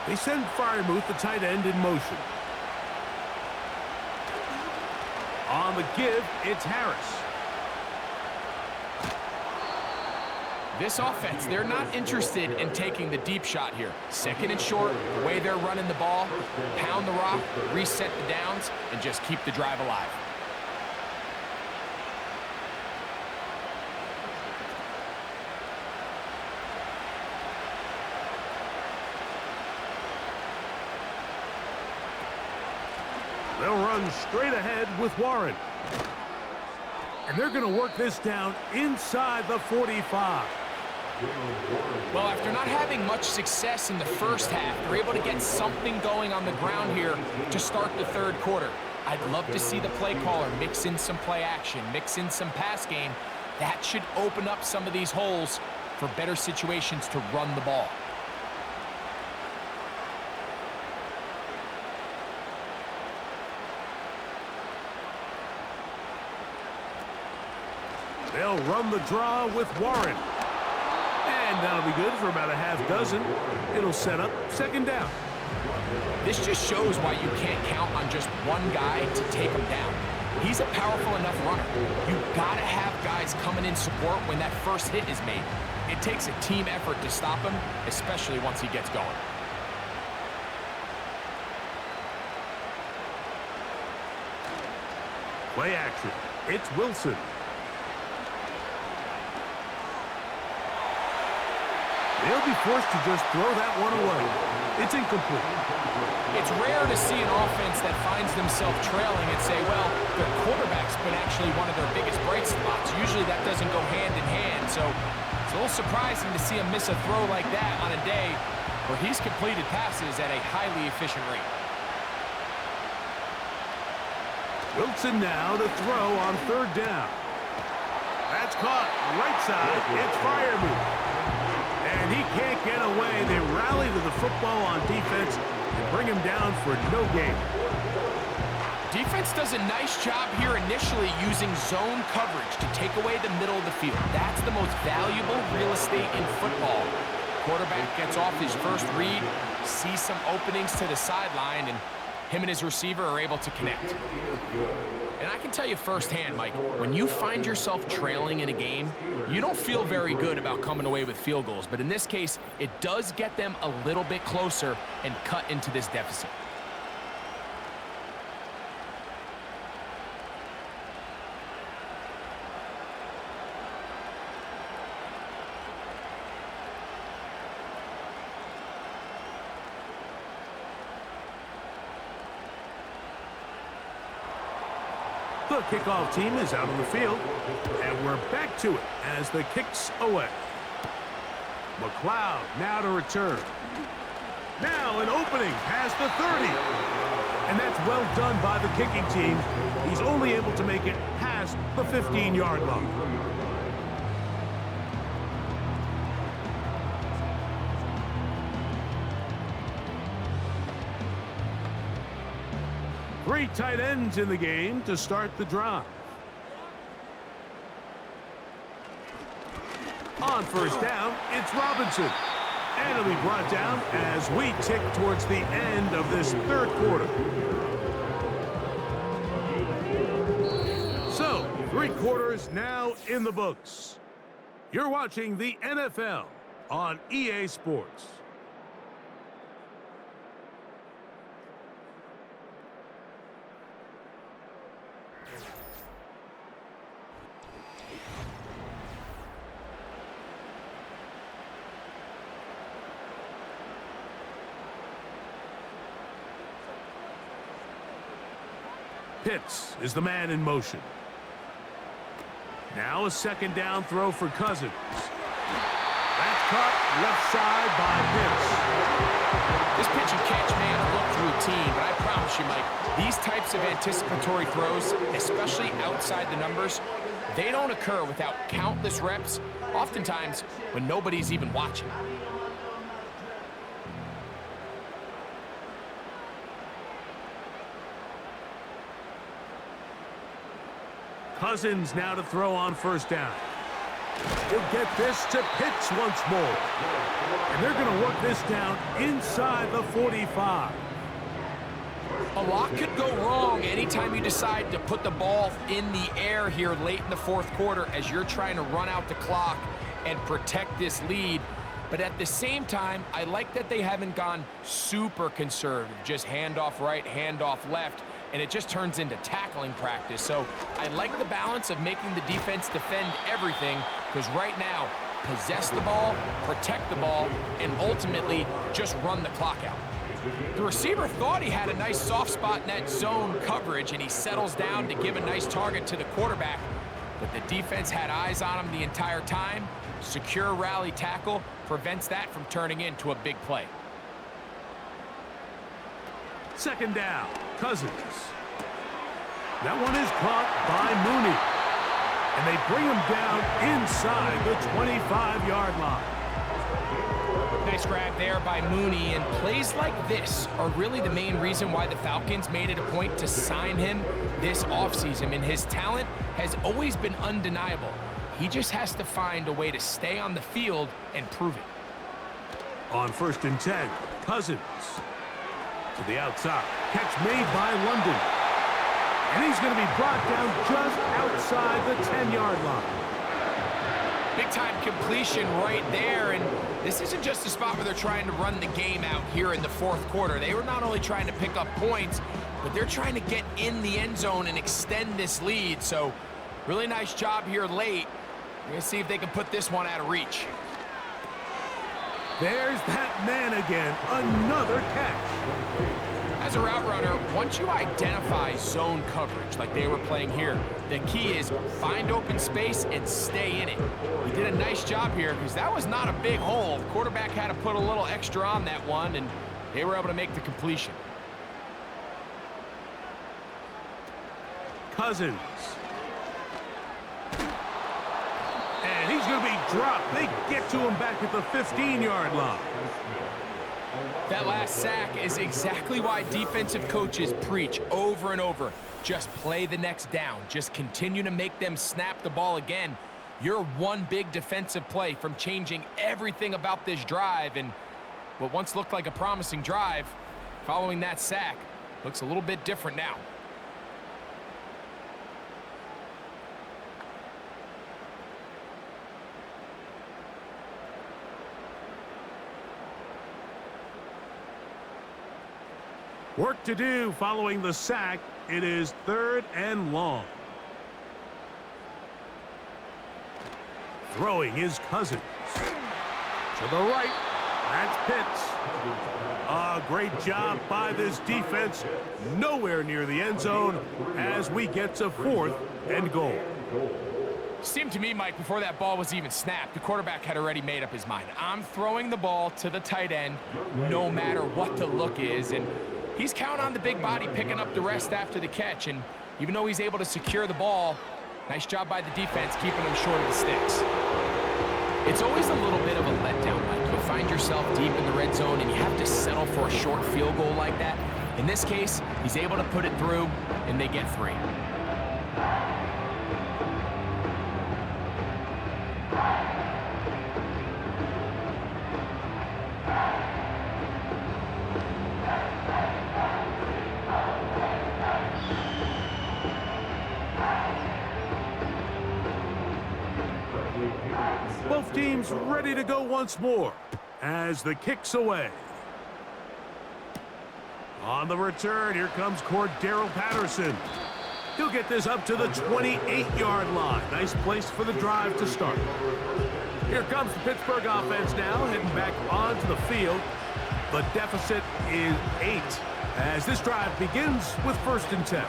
They send Freiermuth, the tight end, in motion. On the give, it's Harris. This offense, they're not interested in taking the deep shot here. 2nd and short, the way they're running the ball, pound the rock, reset the downs, and just keep the drive alive. They'll run straight ahead with Warren. And they're going to work this down inside the 45. Well, after not having much success in the first half, they're able to get something going on the ground here to start the 3rd quarter. I'd love to see the play caller mix in some play action, mix in some pass game. That should open up some of these holes for better situations to run the ball. They'll run the draw with Warren. And that'll be good for about a half dozen. It'll set up second down. This just shows why you can't count on just one guy to take him down. He's a powerful enough runner. You've got to have guys coming in support when that first hit is made. It takes a team effort to stop him, especially once he gets going. Play action. It's Wilson. They'll be forced to just throw that one away. It's incomplete. It's rare to see an offense that finds themselves trailing and say, well, their quarterback's been actually one of their biggest bright spots. Usually that doesn't go hand in hand, so it's a little surprising to see him miss a throw like that on a day where he's completed passes at a highly efficient rate. Wilson now to throw on third down. That's caught. Right side. It's Freiermuth. And he can't get away. They rally to the football on defense and bring him down for no gain. Defense does a nice job here initially using zone coverage to take away the middle of the field. That's the most valuable real estate in football. Quarterback gets off his first read, sees some openings to the sideline, and him and his receiver are able to connect. And I can tell you firsthand, Mike, when you find yourself trailing in a game, you don't feel very good about coming away with field goals. But in this case, it does get them a little bit closer and cut into this deficit. The kickoff team is out on the field, and we're back to it as the kick's away. McLeod now to return. Now an opening past the 30. And that's well done by the kicking team. He's only able to make it past the 15-yard line. Three tight ends in the game to start the drive. On first down, it's Robinson. And it'll be brought down as we tick towards the end of this third quarter. So, 3 quarters now in the books. You're watching the NFL on EA Sports. Pitts is the man in motion. Now a second down throw for Cousins. That's caught left side by Pitts. This pitch and catch may have looked routine, but I promise you, Mike, these types of anticipatory throws, especially outside the numbers, they don't occur without countless reps, oftentimes when nobody's even watching. Cousins now to throw on first down. He'll get this to Pitts once more. And they're going to work this down inside the 45. A lot could go wrong anytime you decide to put the ball in the air here late in the fourth quarter as you're trying to run out the clock and protect this lead. But at the same time, I like that they haven't gone super conservative, just handoff right, handoff left, and it just turns into tackling practice. So I like the balance of making the defense defend everything, because right now, possess the ball, protect the ball, and ultimately just run the clock out. The receiver thought he had a nice soft spot in that zone coverage, and he settles down to give a nice target to the quarterback, but the defense had eyes on him the entire time. Secure rally tackle prevents that from turning into a big play. Second down, Cousins. That one is caught by Mooney. And they bring him down inside the 25-yard line. Nice grab there by Mooney, and plays like this are really the main reason why the Falcons made it a point to sign him this offseason. And his talent has always been undeniable. He just has to find a way to stay on the field and prove it. On 1st and 10, Cousins to the outside. Catch made by London. And he's going to be brought down just outside the 10-yard line. Big-time completion right there, and this isn't just a spot where they're trying to run the game out here in the 4th quarter. They were not only trying to pick up points, but they're trying to get in the end zone and extend this lead. So really nice job here late. We're going to see if they can put this one out of reach. There's that man again, another catch. As a route runner, once you identify zone coverage like they were playing here, the key is find open space and stay in it. He did a nice job here because that was not a big hole. The quarterback had to put a little extra on that one, and they were able to make the completion. Cousins. And he's going to be dropped. They get to him back at the 15-yard line. That last sack is exactly why defensive coaches preach over and over. Just play the next down. Just continue to make them snap the ball again. You're one big defensive play from changing everything about this drive, and what once looked like a promising drive, following that sack, looks a little bit different now. Work to do following the sack. It is 3rd and long. Throwing is Cousins. To the right. That's Pitts. A great job by this defense. Nowhere near the end zone as we get to 4th and goal. Seemed to me, Mike, before that ball was even snapped, the quarterback had already made up his mind. I'm throwing the ball to the tight end no matter what the look is, and he's counting on the big body picking up the rest after the catch, and even though he's able to secure the ball, nice job by the defense keeping him short of the sticks. It's always a little bit of a letdown, Mike. You find yourself deep in the red zone, and you have to settle for a short field goal like that. In this case, he's able to put it through, and they get 3. Both teams ready to go once more as the kick's away. On the return, here comes Cordero Patterson. He'll get this up to the 28-yard line. Nice place for the drive to start. Here comes the Pittsburgh offense now, heading back onto the field. The deficit is 8 as this drive begins with 1st and 10.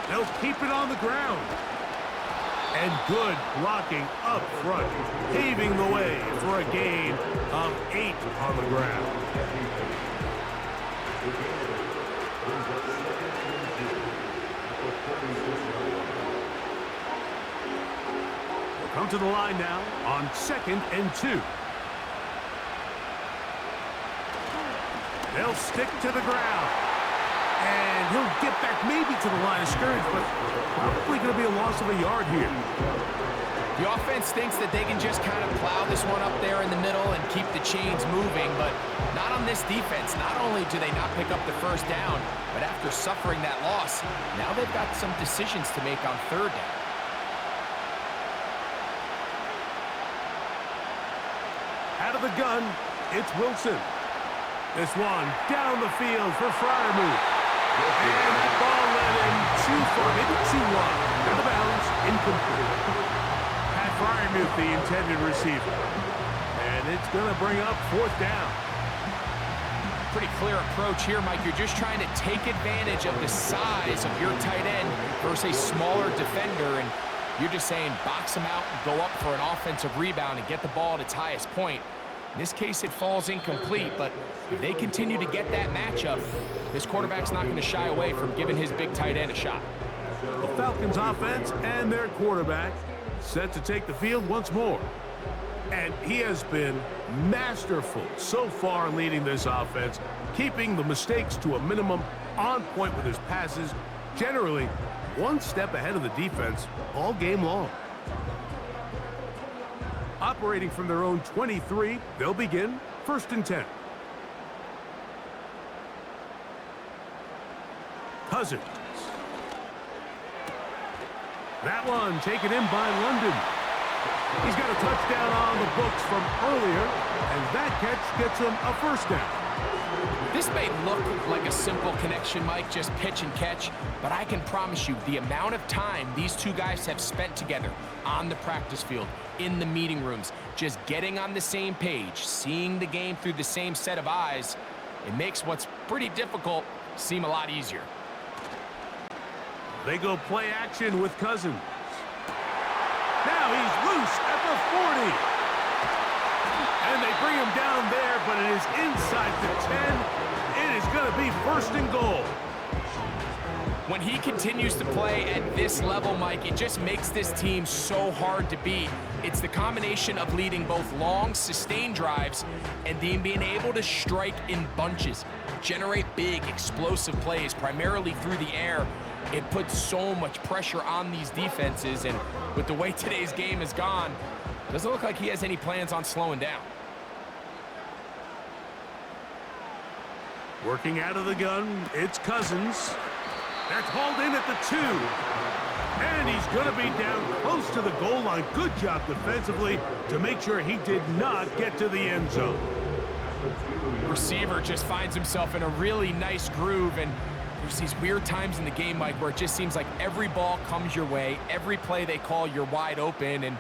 They'll keep it on the ground. And good blocking up front, paving the way for a gain of 8 on the ground. We'll come to the line now on 2nd and 2. They'll stick to the ground. And he'll get back maybe to the line of scrimmage, but probably going to be a loss of a yard here. The offense thinks that they can just kind of plow this one up there in the middle and keep the chains moving, but not on this defense. Not only do they not pick up the 1st down, but after suffering that loss, now they've got some decisions to make on 3rd down. Out of the gun, it's Wilson. This one down the field for Freiermuth. And the ball led him too far, maybe too wide. Out of bounds, incomplete. Pat Freiermuth, the intended receiver. And it's going to bring up 4th down. Pretty clear approach here, Mike. You're just trying to take advantage of the size of your tight end versus a smaller defender, and you're just saying box him out and go up for an offensive rebound and get the ball at its highest point. In this case, it falls incomplete, but if they continue to get that matchup, this quarterback's not going to shy away from giving his big tight end a shot. The Falcons offense and their quarterback set to take the field once more. And he has been masterful so far leading this offense, keeping the mistakes to a minimum, on point with his passes, generally one step ahead of the defense all game long. Operating from their own 23, they'll begin 1st and 10. Cousins. That one taken in by London. He's got a touchdown on the books from earlier, and that catch gets him a 1st down. This may look like a simple connection, Mike, just pitch and catch, but I can promise you the amount of time these two guys have spent together on the practice field, in the meeting rooms, just getting on the same page, seeing the game through the same set of eyes, it makes what's pretty difficult seem a lot easier. They go play action with Cousins. Now he's loose at the 40. And they bring him down there, but it is inside the 10. It is going to be 1st and goal. When he continues to play at this level, Mike, it just makes this team so hard to beat. It's the combination of leading both long, sustained drives and then being able to strike in bunches, generate big, explosive plays, primarily through the air. It puts so much pressure on these defenses, and with the way today's game has gone, doesn't look like he has any plans on slowing down. Working out of the gun, it's Cousins. That's hauled in at the 2. And he's going to be down close to the goal line. Good job defensively to make sure he did not get to the end zone. Receiver just finds himself in a really nice groove, and there's these weird times in the game, Mike, where it just seems like every ball comes your way, every play they call, you're wide open, and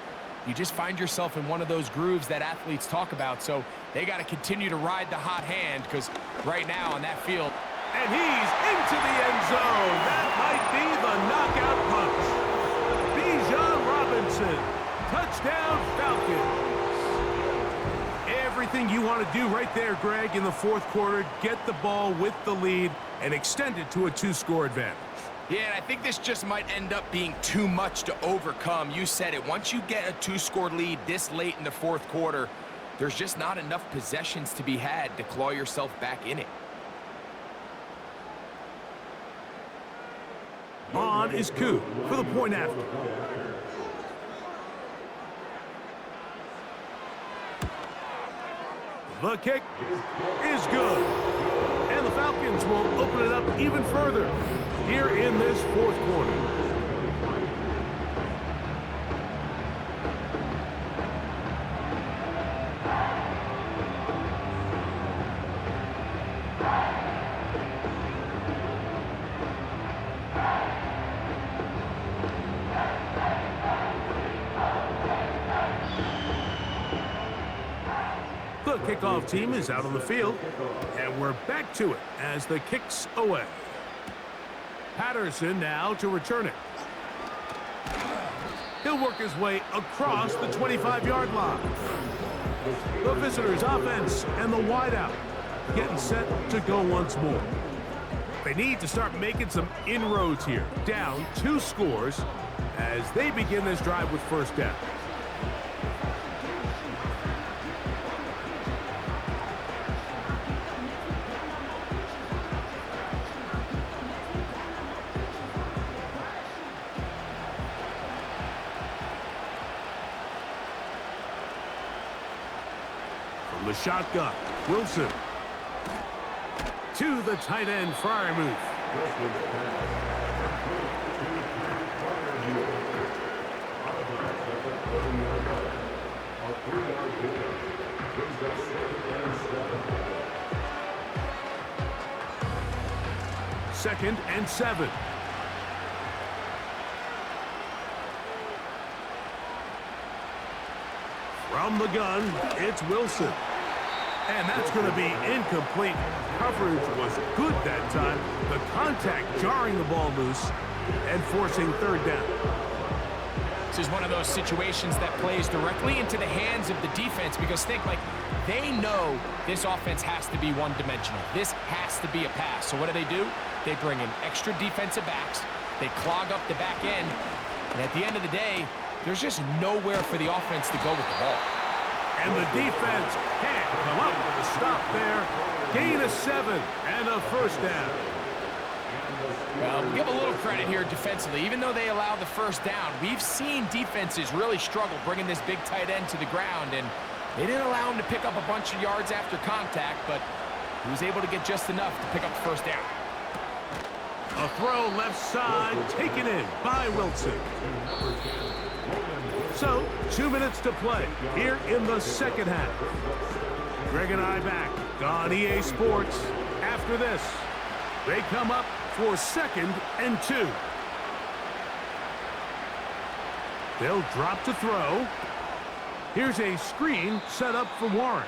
you just find yourself in one of those grooves that athletes talk about. So they got to continue to ride the hot hand, because right now on that field. And he's into the end zone. That might be the knockout punch. Bijan Robinson, touchdown Falcons. Everything you want to do right there, Greg, in the 4th quarter, get the ball with the lead and extend it to a 2-score advantage. Yeah, and I think this just might end up being too much to overcome. You said it. Once you get a 2-score lead this late in the 4th quarter, there's just not enough possessions to be had to claw yourself back in it. On is Koo for the point after. The kick is good. And the Falcons will open it up even further here in this 4th quarter. The kickoff team is out on the field, and we're back to it as the kick's away. Patterson now to return it. He'll work his way across the 25-yard line. The visitors' offense and the wideout getting set to go once more. They need to start making some inroads here. Down 2 scores as they begin this drive with 1st down. The shotgun, Wilson. To the tight end, Freiermuth. Second and 7. From the gun, it's Wilson. And that's going to be incomplete. Coverage was good that time. The contact jarring the ball loose and forcing 3rd down. This is one of those situations that plays directly into the hands of the defense, because think, like, they know this offense has to be one-dimensional. This has to be a pass. So what do? They bring in extra defensive backs. They clog up the back end. And at the end of the day, there's just nowhere for the offense to go with the ball. And the defense can't come up with a stop there. Gain of 7 and a first down. Well, we'll give a little credit here defensively. Even though they allow the first down, we've seen defenses really struggle bringing this big tight end to the ground, and they didn't allow him to pick up a bunch of yards after contact, but he was able to get just enough to pick up the first down. A throw left side, taken in by Wilson. So, 2 minutes to play here in the second half. Greg and I back on EA Sports. After this, they come up for 2nd and 2. They'll drop to throw. Here's a screen set up for Warren.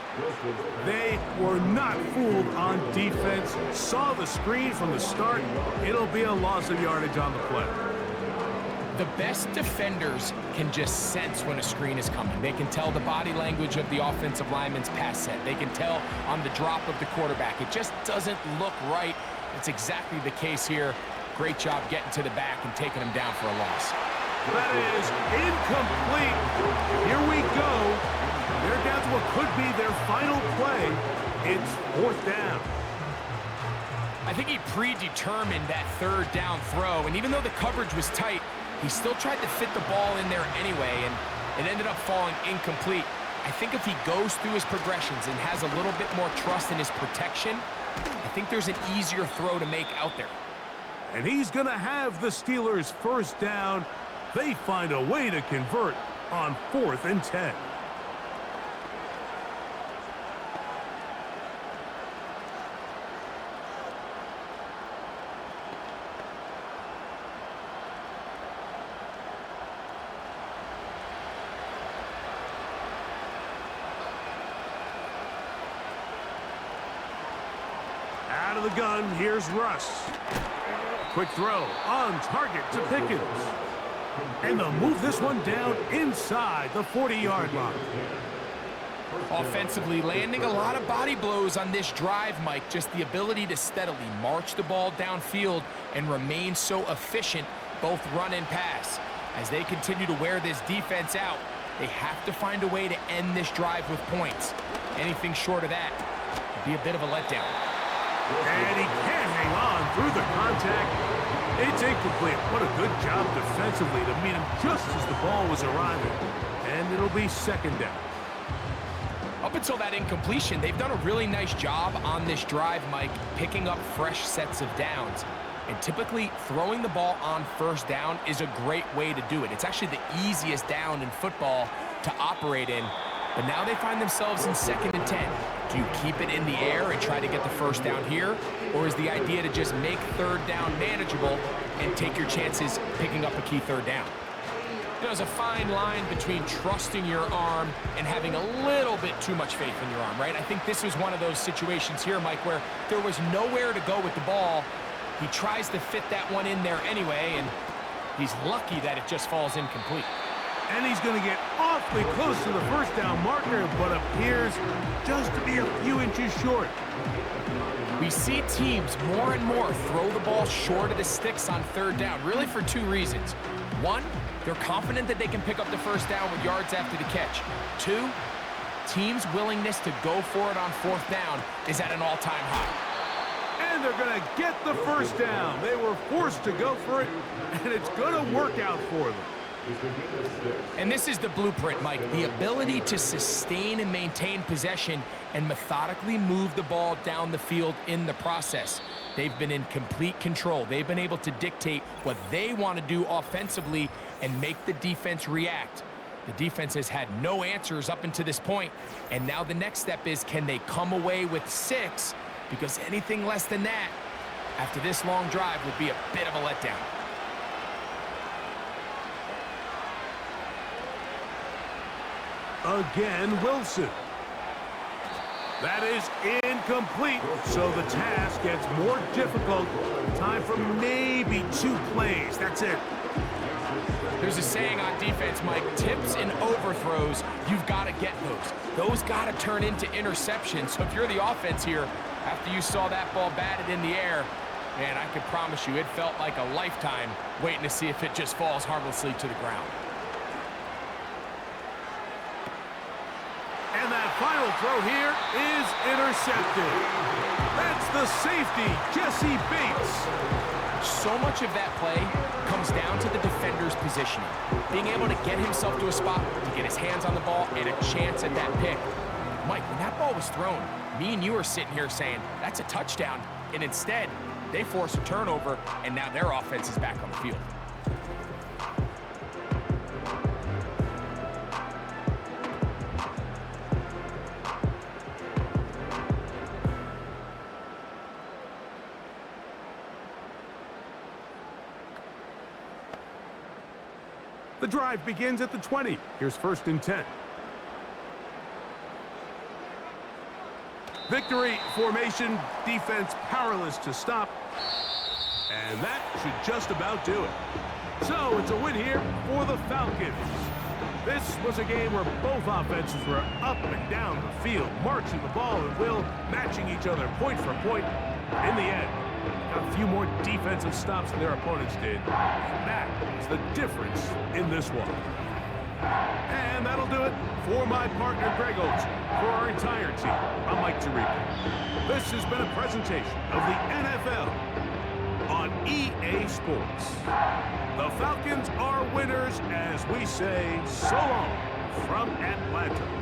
They were not fooled on defense. Saw the screen from the start. It'll be a loss of yardage on the play. The best defenders can just sense when a screen is coming. They can tell the body language of the offensive lineman's pass set. They can tell on the drop of the quarterback. It just doesn't look right. It's exactly the case here. Great job getting to the back and taking him down for a loss. That is incomplete. Here we go. They're down to what could be their final play. It's 4th down. I think he predetermined that 3rd down throw, and even though the coverage was tight, he still tried to fit the ball in there anyway, and it ended up falling incomplete. I think if he goes through his progressions and has a little bit more trust in his protection, I think there's an easier throw to make out there. And he's going to have the Steelers' first down. They find a way to convert on 4th and 10. Out of the gun, here's Russ. Quick throw on target to Pickens. And they'll move this one down inside the 40-yard line. Offensively, landing a lot of body blows on this drive, Mike. Just the ability to steadily march the ball downfield and remain so efficient, both run and pass. As they continue to wear this defense out, they have to find a way to end this drive with points. Anything short of that would be a bit of a letdown. And he can't hang on through the contact. It's incomplete. What a good job defensively to meet him just as the ball was arriving. And it'll be 2nd down. Up until that incompletion, they've done a really nice job on this drive, Mike, picking up fresh sets of downs. And typically, throwing the ball on 1st down is a great way to do it. It's actually the easiest down in football to operate in. But now they find themselves in 2nd and 10. Do you keep it in the air and try to get the first down here? Or is the idea to just make 3rd down manageable and take your chances picking up a key 3rd down? There's a fine line between trusting your arm and having a little bit too much faith in your arm, right? I think this was one of those situations here, Mike, where there was nowhere to go with the ball. He tries to fit that one in there anyway, and he's lucky that it just falls incomplete. And he's going to get awfully close to the first down marker, but appears just to be a few inches short. We see teams more and more throw the ball short of the sticks on 3rd down, really for 2 reasons. 1, they're confident that they can pick up the first down with yards after the catch. 2, teams' willingness to go for it on 4th down is at an all-time high. And they're going to get the first down. They were forced to go for it, and it's going to work out for them. And this is the blueprint, Mike. The ability to sustain and maintain possession and methodically move the ball down the field in the process. They've been in complete control. They've been able to dictate what they want to do offensively and make the defense react. The defense has had no answers up until this point, and now the next step is, can they come away with 6? Because anything less than that, after this long drive, would be a bit of a letdown. Again, Wilson. That is incomplete, so the task gets more difficult. Time for maybe 2 plays. That's it. There's a saying on defense, Mike, tips and overthrows, you've got to get those. Those got to turn into interceptions. So if you're the offense here, after you saw that ball batted in the air, man, I can promise you it felt like a lifetime waiting to see if it just falls harmlessly to the ground. final throw here is intercepted. That's the safety, Jesse Bates. So much of that play comes down to the defender's positioning. Being able to get himself to a spot, to get his hands on the ball, and a chance at that pick. Mike, when that ball was thrown, me and you are sitting here saying, that's a touchdown. And instead, they force a turnover, and now their offense is back on the field. The drive begins at the 20. Here's 1st and 10. Victory formation, defense powerless to stop. And that should just about do it. So it's a win here for the Falcons. This was a game where both offenses were up and down the field, marching the ball at will, matching each other point for point. In the end, a few more defensive stops than their opponents did. And that is the difference in this one. And that'll do it for my partner, Greg Olson. For our entire team, I'm Mike Tirico. This has been a presentation of the NFL on EA Sports. The Falcons are winners as we say so long from Atlanta.